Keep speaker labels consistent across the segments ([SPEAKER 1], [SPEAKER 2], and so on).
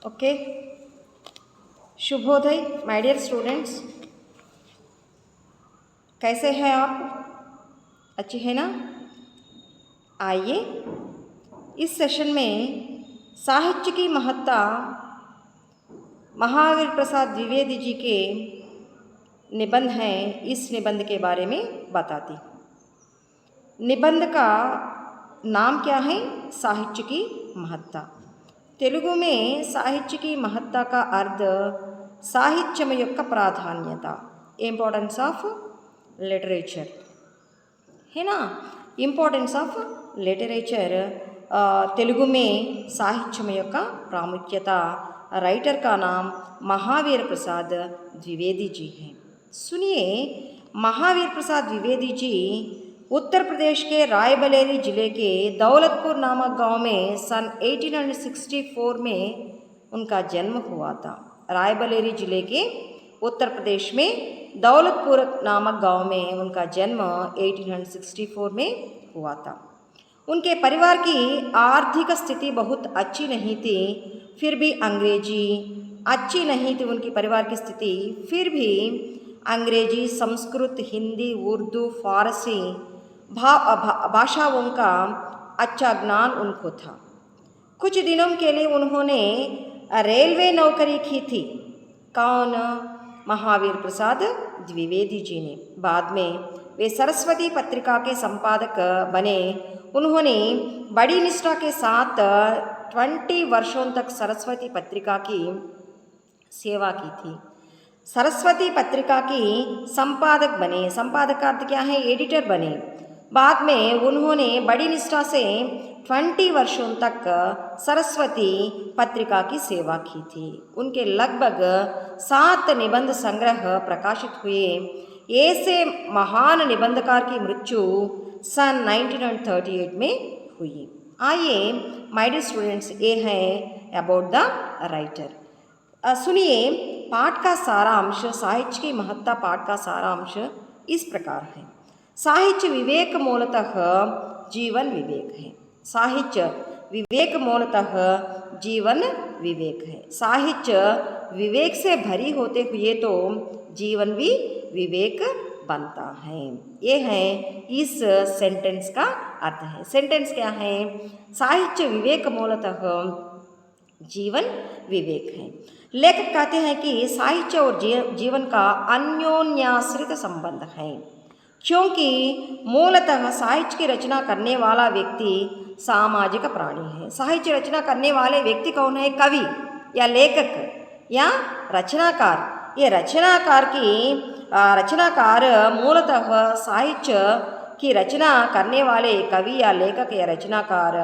[SPEAKER 1] Okay, शुभोदय my dear students. कैसे हैं आप? अच्छे हैं ना? आइए इस सेशन में साहित्य की महत्ता महावीर प्रसाद द्विवेदी जी के निबंध हैं, इस निबंध के बारे में बताती। निबंध का नाम क्या है? साहित्य की महत्ता। तेलुगु में साहित्य की महत्ता का अर्थ साहित्यम యొక్క ప్రాధాన్యత, इंपॉर्टेंस ऑफ लिटरेचर है ना। इंपॉर्टेंस ऑफ लिटरेचर तेलुगु में साहित्यम యొక్క प्रामुख्यता। राइटर का नाम महावीर प्रसाद द्विवेदी जी हैं। सुनिए, महावीर प्रसाद द्विवेदी जी उत्तर प्रदेश के रायबरेली जिले के दौलतपुर नामक गांव में सन 1864 में उनका जन्म हुआ था। रायबरेली जिले के उत्तर प्रदेश में दौलतपुर नामक गांव में उनका जन्म 1864 में हुआ था। उनके परिवार की आर्थिक स्थिति बहुत अच्छी नहीं थी, फिर भी अंग्रेजी अच्छी नहीं थी उनकी परिवार की स्थिति, फिर भी अंग्रेजी, संस्कृत, हिंदी, उर्दू, फारसी भाषाओं का अच्छा ज्ञान उनको था। कुछ दिनों के लिए उन्होंने रेलवे नौकरी की थी। कौन? महावीर प्रसाद द्विवेदी जी ने। बाद में वे सरस्वती पत्रिका के संपादक बने। उन्होंने बड़ी निष्ठा के साथ 20 वर्षों तक सरस्वती पत्रिका की सेवा की थी। सरस्वती पत्रिका की संपादक बने। संपादक का अर्थ क्या है? एडिटर बने। बाद में उन्होंने बड़ी निष्ठा से 20 वर्षों तक सरस्वती पत्रिका की सेवा की थी। उनके लगभग 7 निबंध संग्रह प्रकाशित हुए। ऐसे महान निबंधकार की मृत्यु सन 1938 में हुई। आइए माय डियर स्टूडेंट्स, ये है अबाउट द राइटर। सुनिए, पाठ का सारांश, साहित्य की महत्ता पाठ का सारांश इस प्रकार है। साहित्य विवेक मूलतः जीवन विवेक है। साहित्य विवेक मूलतः जीवन विवेक है। साहित्य विवेक से भरी होते हुए तो जीवन भी विवेक बनता है। ये है इस सेंटेंस का अर्थ है। सेंटेंस क्या है? साहित्य विवेक मूलतः जीवन विवेक है। लेखक कहते हैं कि साहित्य और जीवन का अन्योन्याश्रित संबंध है, क्योंकि मूलतः साहित्य की रचना करने वाला व्यक्ति सामाजिक प्राणी है। साहित्य रचना करने वाले व्यक्ति कौन है? कवि या लेखक या रचनाकार। ये रचनाकार मूलतः साहित्य की रचना करने वाले कवि या लेखक या रचनाकार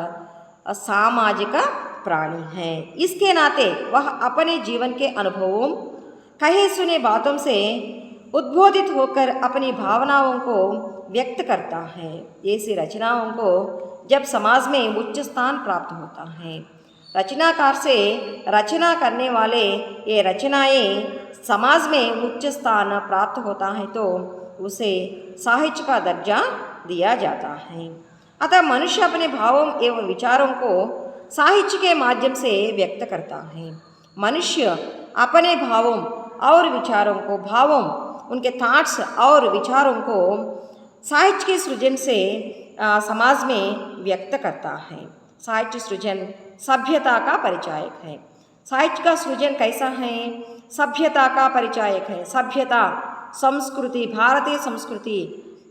[SPEAKER 1] सामाजिक प्राणी है। इसके नाते वह अपने जीवन के अनुभवों, कहे सुने बातों से उद्बोधित होकर अपनी भावनाओं को व्यक्त करता है। ऐसी रचनाओं को जब समाज में उच्च स्थान प्राप्त होता है, रचनाकार से रचना करने वाले ये रचनाएं समाज में उच्च स्थान प्राप्त होता है तो उसे साहित्य का दर्जा दिया जाता है। अतः मनुष्य अपने भावों एवं विचारों को साहित्य के माध्यम से व्यक्त करता है। मनुष्य अपने भावों और विचारों को, उनके थॉट्स और विचारों को साहित्य के सृजन से समाज में व्यक्त करता है। साहित्य सृजन सभ्यता का परिचायक है। साहित्य का सृजन कैसा है? सभ्यता का परिचायक है। सभ्यता, संस्कृति,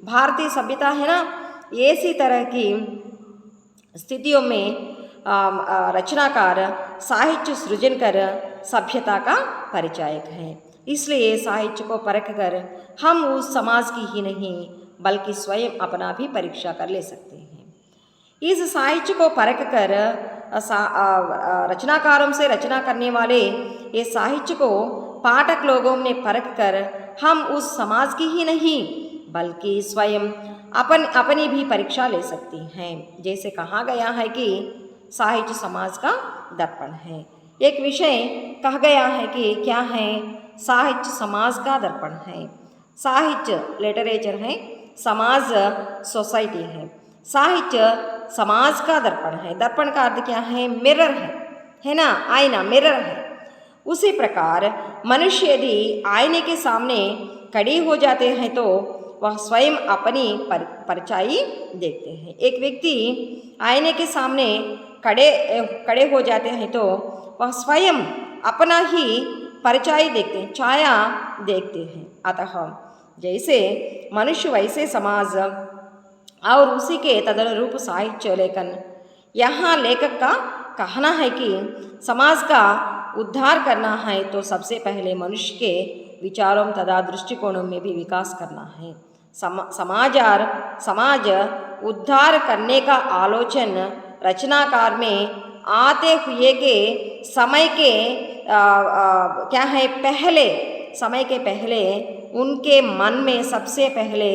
[SPEAKER 1] भारतीय सभ्यता है ना। ऐसी तरह की स्थितियों में रचनाकार साहित्य सृजन कर सभ्यता का परिचायक है। इसलिए साहित्य को परख कर हम उस समाज की ही नहीं बल्कि स्वयं अपना भी परीक्षा कर ले सकते हैं। इस साहित्य को परख कर रचनाकारों से रचना करने वाले ये साहित्य को पाठक लोगों ने परख कर हम उस समाज की ही नहीं बल्कि स्वयं अपनी भी परीक्षा ले सकती हैं। जैसे कहा गया है कि साहित्य समाज का दर्पण है। एक विषय कहा गया है कि क्या है? साहित्य समाज का दर्पण है। साहित्य लिटरेचर है, समाज सोसाइटी है। साहित्य समाज का दर्पण है। दर्पण का अर्थ क्या है? मिरर है ना, आईना, मिरर है। उसी प्रकार मनुष्य यदि आईने के सामने खड़े हो जाते हैं तो वह स्वयं अपनी परछाई देखते हैं। एक व्यक्ति आईने के सामने खड़े हो जाते हैं तो वह स्वयं अपना ही परछाई देखते हैं, छाया देखते हैं। अतः जैसे मनुष्य वैसे समाज और उसी के तदनुरूप साहित्य लेखन। यहाँ लेखक का कहना है कि समाज का उद्धार करना है तो सबसे पहले मनुष्य के विचारों तथा दृष्टिकोणों में भी विकास करना है। समाज उद्धार करने का आलोचन रचनाकार में आते हुए के समय के क्या है समय के पहले उनके मन में सबसे पहले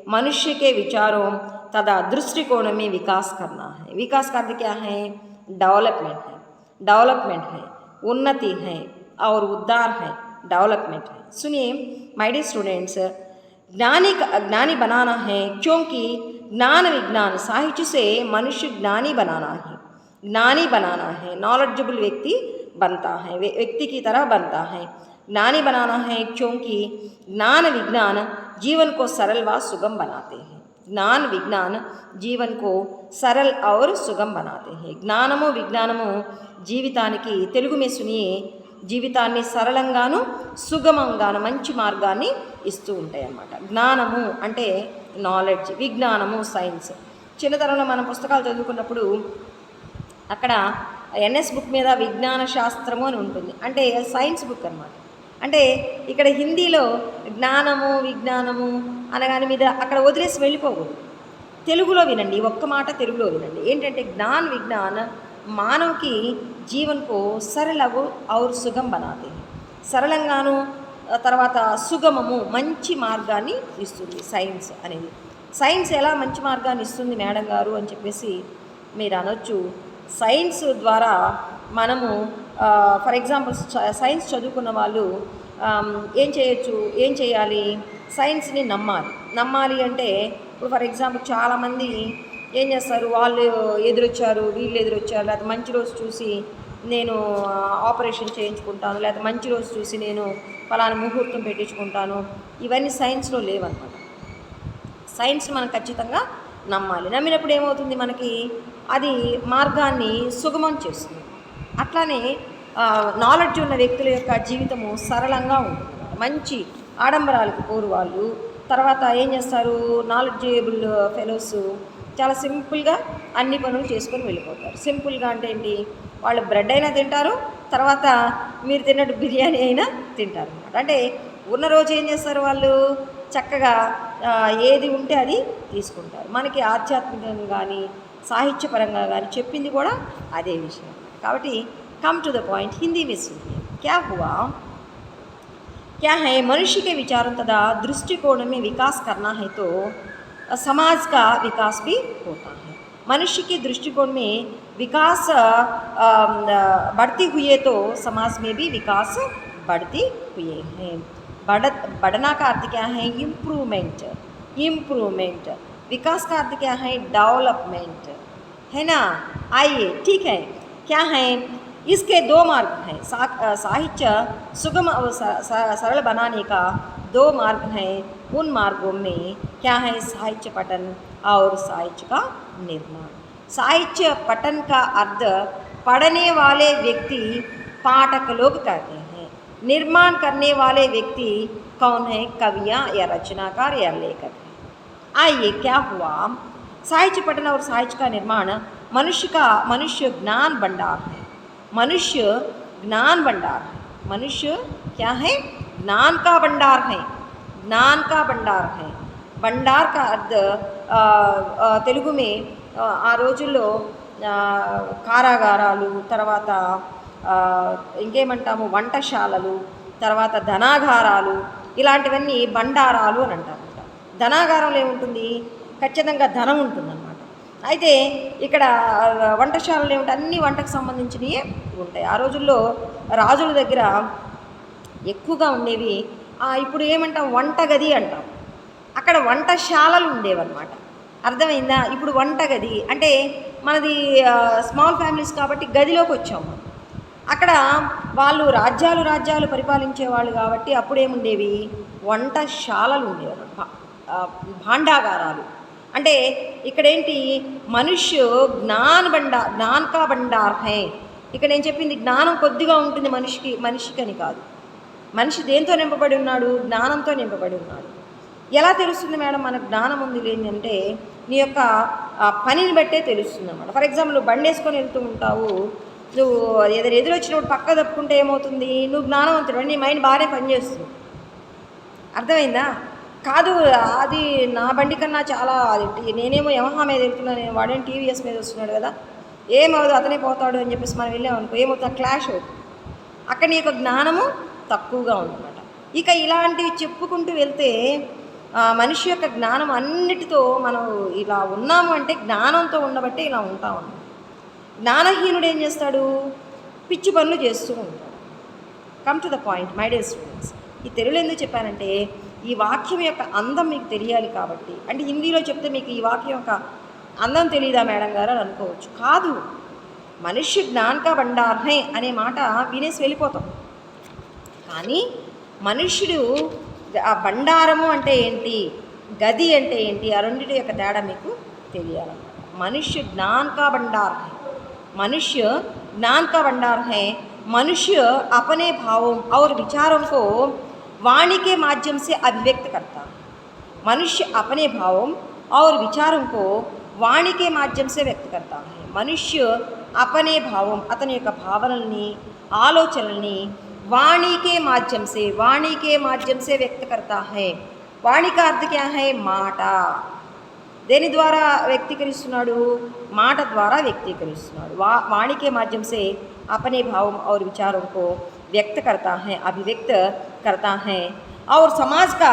[SPEAKER 1] मनुष्य के विचारों तथा दृष्टिकोण में विकास करना है। विकास कार्य क्या है? डेवलपमेंट है, उन्नति है और उद्धार है, डेवलपमेंट है। सुनिए माय डियर स्टूडेंट्स, ज्ञानी बनाना है, क्योंकि ज्ञान विज्ञान साहित्य से मनुष्य ज्ञानी बनाना है, नॉलेजेबल व्यक्ति बनता है, व्यक्ति की तरह बनता है। ज्ञानी बनाना है क्योंकि ज्ञान विज्ञान जीवन को सरल व सुगम बनाते हैं। ज्ञान विज्ञान जीवन को सरल और सुगम बनाते हैं। జ్ఞానము విజ్ఞానము జీవితానికి తెలుగు में सुनिए జీవితాన్ని సరళంగాను సుగమంగాను మంచి మార్గాన్ని ఇస్తూ ఉంటాయి అన్నమాట। జ్ఞానము అంటే నాలెడ్జ్, విజ్ఞానము సైన్స్। చిన్నతనంలో మనం పుస్తకాలు చదువుకున్నప్పుడు అక్కడ ఎన్ఎస్ బుక్ మీద విజ్ఞాన శాస్త్రము అని ఉంటుంది, అంటే సైన్స్ బుక్ అన్నమాట। అంటే ఇక్కడ హిందీలో జ్ఞానము విజ్ఞానము అనగానే మీద అక్కడ వదిలేసి వెళ్ళిపోకూడదు, తెలుగులో వినండి, ఒక్క మాట తెలుగులో వినండి। ఏంటంటే జ్ఞాन विज्ञान मानव की जीवन को सरल और सुगम बनाते हैं। సరళంగాను తర్వాత సుగమము మంచి మార్గాన్ని ఇస్తుంది సైన్స్ అనేది। సైన్స్ ఎలా మంచి మార్గాన్ని ఇస్తుంది మేడం గారు అని చెప్పేసి మీరు అనొచ్చు। సైన్స్ ద్వారా మనము ఫర్ ఎగ్జాంపుల్ సైన్స్ చదువుకున్న వాళ్ళు ఏం చేయాలి? సైన్స్ని నమ్మాలి అంటే ఇప్పుడు ఫర్ ఎగ్జాంపుల్ చాలామంది ఏం చేస్తారు, వాళ్ళు ఎదురొచ్చారు, వీళ్ళు ఎదురొచ్చారు, లేకపోతే మంచి రోజు చూసి నేను ఆపరేషన్ చేయించుకుంటాను, లేకపోతే మంచి రోజు చూసి నేను ఫలానా ముహూర్తం పెట్టించుకుంటాను, ఇవన్నీ సైన్స్లో లేవన్నమాట। సైన్స్ మనం ఖచ్చితంగా నమ్మాలి। నమ్మినప్పుడు ఏమవుతుంది, మనకి అది మార్గాన్ని సుగమం చేస్తుంది। అట్లానే నాలెడ్జ్ ఉన్న వ్యక్తుల యొక్క జీవితము సరళంగా ఉంటుంది, మంచి ఆడంబరాలకు పోరు వాళ్ళు। తర్వాత ఏం చేస్తారు, నాలెడ్జబుల్ ఫెలోస్ చాలా సింపుల్గా అన్ని పనులు చేసుకొని వెళ్ళిపోతారు। సింపుల్గా అంటే ఏంటి, వాళ్ళు బ్రెడ్ అయినా తింటారు, తర్వాత మీరు తిన్నట్టు బిర్యానీ అయినా తింటారు అన్నమాట। అంటే ఉన్న రోజు ఏం చేస్తారు, వాళ్ళు చక్కగా ఏది ఉంటే అది తీసుకుంటారు। మనకి ఆధ్యాత్మికంగా కానీ సాహిత్యపరంగా కానీ చెప్పింది కూడా అదే విషయం కాబట్టి come to the point Hindi में सुनिए। क्या है मनुष्य के विचारों तथा दृष्टिकोण में विकास करना है तो समाज का विकास भी होता है। मनुष्य के दृष्टिकोण में विकास बढ़ती हुई तो समाज में भी विकास बढ़ती हुई है। बढ़ना का अर्थ क्या है? इम्प्रूवमेंट। विकास का अर्थ क्या है? डेवलपमेंट, है ना। आइए ठीक है, क्या है, इसके दो मार्ग हैं। साहित्य सुगम और सरल बनाने का दो मार्ग हैं। उन मार्गों में क्या है? साहित्य पठन और साहित्य का निर्माण। साहित्य पठन का अर्थ पढ़ने वाले व्यक्ति पाठक लोग कहते हैं। निर्माण करने वाले व्यक्ति कौन है? कवियाँ या रचनाकार या लेखक है। आइए क्या हुआ, साहित्य पठन और साहित्य का निर्माण मनुष्य ज्ञान भंडार है। मनुष्य ज्ञान भंडार है। मनुष्य क्या है? ज्ञान का भंडार है। भंडार का अर्थ తెలుగు में ఆ రోజుల్లో కారాగారాలు, తర్వాత ఇంకేమంటాము వంటశాలలు, తర్వాత ధనాగారాలు, ఇలాంటివన్నీ బండారాలు అని అంటారు। ధనాగారంలో ఏముంటుంది? ఖచ్చితంగా ధనం ఉంటుందన్నమాట। అయితే ఇక్కడ వంటశాలలు ఏమిటి? అన్ని వంటకు సంబంధించినవి ఉంటాయి। ఆ రోజుల్లో రాజుల దగ్గర ఎక్కువగా ఉండేవి, ఇప్పుడు ఏమంటాం, వంటగది అంటాం, అక్కడ వంటశాలలు ఉండేవన్నమాట। అర్థమైందా? ఇప్పుడు వంటగది అంటే మనది స్మాల్ ఫ్యామిలీస్ కాబట్టి గదిలోకి వచ్చాము। అక్కడ వాళ్ళు రాజ్యాలు పరిపాలించేవాళ్ళు కాబట్టి అప్పుడేముండేవి, వంటశాలలు ఉండేవి, భాండాగారాలు. అంటే ఇక్కడేంటి, మనుష్యు జ్ఞాన్ కా భండార్ హై. ఇక్కడ నేను చెప్పింది జ్ఞానం కొద్దిగా ఉంటుంది మనిషికని కాదు. మనిషి దేంతో నింపబడి ఉన్నాడు, జ్ఞానంతో నింపబడి ఉన్నాడు. ఎలా తెలుస్తుంది మేడం మనకు జ్ఞానం ఉంది లేని అంటే, నీ యొక్క పనిని బట్టే తెలుస్తుంది అన్నమాట. ఫర్ ఎగ్జాంపుల్, నువ్వు బండి వేసుకొని వెళ్తూ ఉంటావు, నువ్వు ఏదైనా ఎదురొచ్చినప్పుడు పక్క తప్పుకుంటే ఏమవుతుంది, నువ్వు జ్ఞానవంతుడు, నీ మైండ్ బాగానే పనిచేస్తుంది. అర్థమైందా? కాదు, అది నా బండి కన్నా చాలా, అది నేనేమో యమహా మీద వెళ్తున్నాను, వాడేమో టీవీఎస్ మీద వస్తున్నాడు కదా, ఏమవుతుంది అతనే పోతాడు అని చెప్పేసి మనం వెళ్ళామనుకో, ఏమవుతుంది, క్లాష్ అవుతుంది. అక్కడ నీ యొక్క జ్ఞానము తక్కువగా ఉందన్నమాట. ఇక ఇలాంటివి చెప్పుకుంటూ వెళ్తే మనిషి యొక్క జ్ఞానం అన్నిటితో మనం ఇలా ఉన్నాము అంటే జ్ఞానంతో ఉండబట్టే ఇలా ఉంటామన్నమాట. జ్ఞానహీనుడు ఏం చేస్తాడు, పిచ్చి పనులు చేస్తూ ఉంటాడు. Come to the point my dear students. ఈ తెలుగులో ఎందుకు చెప్పానంటే, ఈ వాక్యం యొక్క అందం మీకు తెలియాలి కాబట్టి. అంటే హిందీలో చెప్తే మీకు ఈ వాక్యం యొక్క అందం తెలియదా మేడం గారు అని అనుకోవచ్చు. కాదు, మనుష్య జ్ఞాన్ కా భండార్ హై అనే మాట వినేసి వెళ్ళిపోతాం. కానీ మనుష్యుడు ఆ బండారము అంటే ఏంటి, గది అంటే ఏంటి, ఆ రెండింటి యొక్క తేడా మీకు తెలియాలన్నమాట. मनुष्य ज्ञान का भंडार है, मनुष्य ज्ञान का भंडार है। मनुष्य अपने भावों और विचारों को वाणी के माध्यम से अभिव्यक्त करता है। मनुष्य अपने भावों और विचारों को वाणी के माध्यम से व्यक्त करता है। मनुष्य अपने भावों अतने యొక్క భావనల్ని ఆలోచనల్ని वाणी के माध्यम से व्यक्त करता है। वाणी का अर्थ क्या है, మాట. దేని ద్వారా వ్యక్తీకరిస్తున్నాడు, మాట ద్వారా వ్యక్తీకరిస్తున్నాడు। वाणी के माध्यम से अपने भावों और विचारों को व्यक्त करता है, अभिव्यक्त करता है और समाज का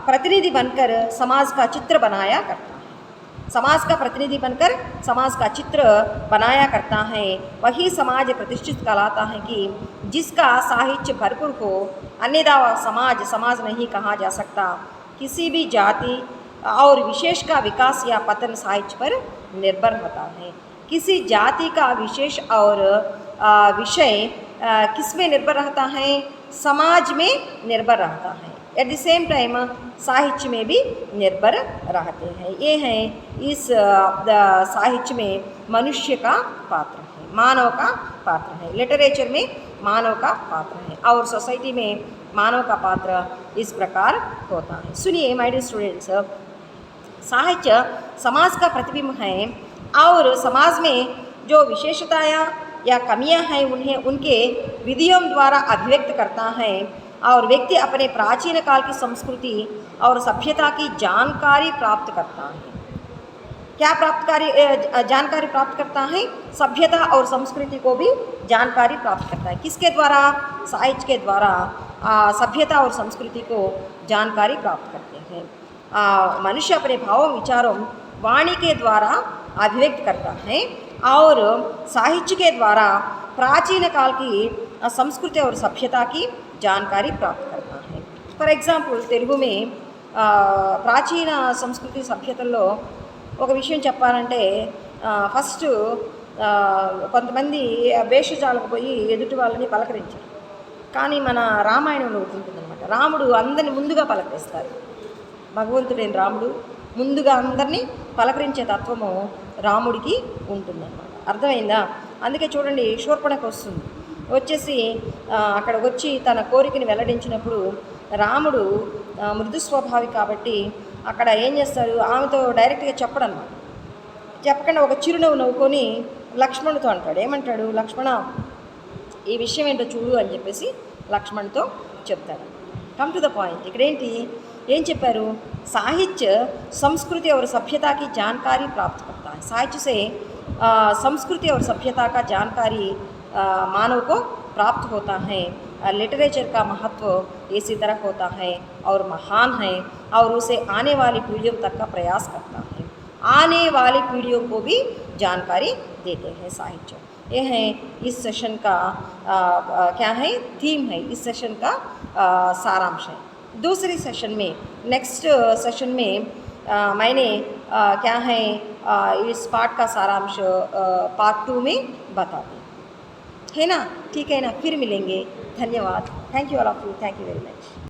[SPEAKER 1] प्रतिनिधि बनकर समाज का चित्र बनाया करता है। समाज का प्रतिनिधि बनकर समाज का चित्र बनाया करता है। वही समाज प्रतिष्ठित कहलाता है कि जिसका साहित्य भरपूर हो, अन्यथा समाज नहीं कहा जा सकता। किसी भी जाति और विशेष का विकास या पतन साहित्य पर निर्भर होता है। किसी जाति का विशेष और विषय किस में निर्भर रहता है, समाज में निर्भर रहता है। एट द सेम टाइम साहित्य में भी निर्भर रहते हैं। ये हैं इस साहित्य में मनुष्य का पात्र है, मानव का पात्र है। लिटरेचर में मानव का पात्र है और सोसाइटी में मानव का पात्र इस प्रकार होता है। सुनिए माय डियर स्टूडेंट्स, साहित्य समाज का प्रतिबिंब है और समाज में जो विशेषताएं या कमियां हैं उन्हें उनके विधियों द्वारा अभिव्यक्त करता है और व्यक्ति अपने प्राचीन काल की संस्कृति और सभ्यता की जानकारी प्राप्त करता है। क्या जानकारी प्राप्त करता है, सभ्यता और संस्कृति को भी जानकारी प्राप्त करता है। किसके द्वारा, साहित्य के द्वारा सभ्यता और संस्कृति को जानकारी प्राप्त करते हैं। मनुष्य अपने भावों विचारों वाणी के द्वारा अभिव्यक्त करता है और साहित्य के द्वारा प्राचीन काल की संस्कृति और सभ्यता की जानकारी प्राप्त करता है। फॉर एग्जांपल తెలుగు में ప్రాచీన సంస్కృతి సభ్యతల్లో ఒక విషయం చెప్పాలంటే, ఫస్ట్ కొంతమంది వేషజాలకు పోయి ఎదుటి వాళ్ళని పలకరించారు. కానీ మన రామాయణంలో ఒకటి ఉంటుందన్నమాట, రాముడు అందరిని ముందుగా పలకరిస్తారు. భగవంతుడైన రాముడు ముందుగా అందరినీ పలకరించే తత్వము రాముడికి ఉంటుందన్నమాట. అర్థమైందా? అందుకే చూడండి, శూర్పణఖ వస్తుంది, వచ్చేసి అక్కడ వచ్చి తన కోరికని వెల్లడించినప్పుడు రాముడు మృదు స్వభావి కాబట్టి అక్కడ ఏం చేస్తాడు, ఆమెతో డైరెక్ట్గా చెప్పడన్నమాట. చెప్పకుండా ఒక చిరునవ్వు నవ్వుకొని లక్ష్మణుడితో అంటాడు. ఏమంటాడు, లక్ష్మణ ఈ విషయం ఏంటో చూడు అని చెప్పేసి లక్ష్మణ్తో చెప్తాడు. Come to the point. ఇక్కడ ఏం చెప్పారు, साहित्य संस्कृति और सभ्यता की जानकारी प्राप्त करता है। साहित्य से संस्कृति और सभ्यता का जानकारी मानव को प्राप्त होता है। लिटरेचर का महत्व इसी तरह होता है और महान है और उसे आने वाली पीढ़ियों तक का प्रयास करता है। आने वाली पीढ़ियों को भी जानकारी देते हैं साहित्य। ये है इस सेशन का क्या है, थीम है, इस सेशन का सारांश है। दूसरी सेशन में, नेक्स्ट सेशन में मैंने क्या है इस पाठ का सारांश पार्ट 2 में बता दी। है ना? ठीक है ना? फिर मिलेंगे। धन्यवाद। Thank you all of you. Thank you very much.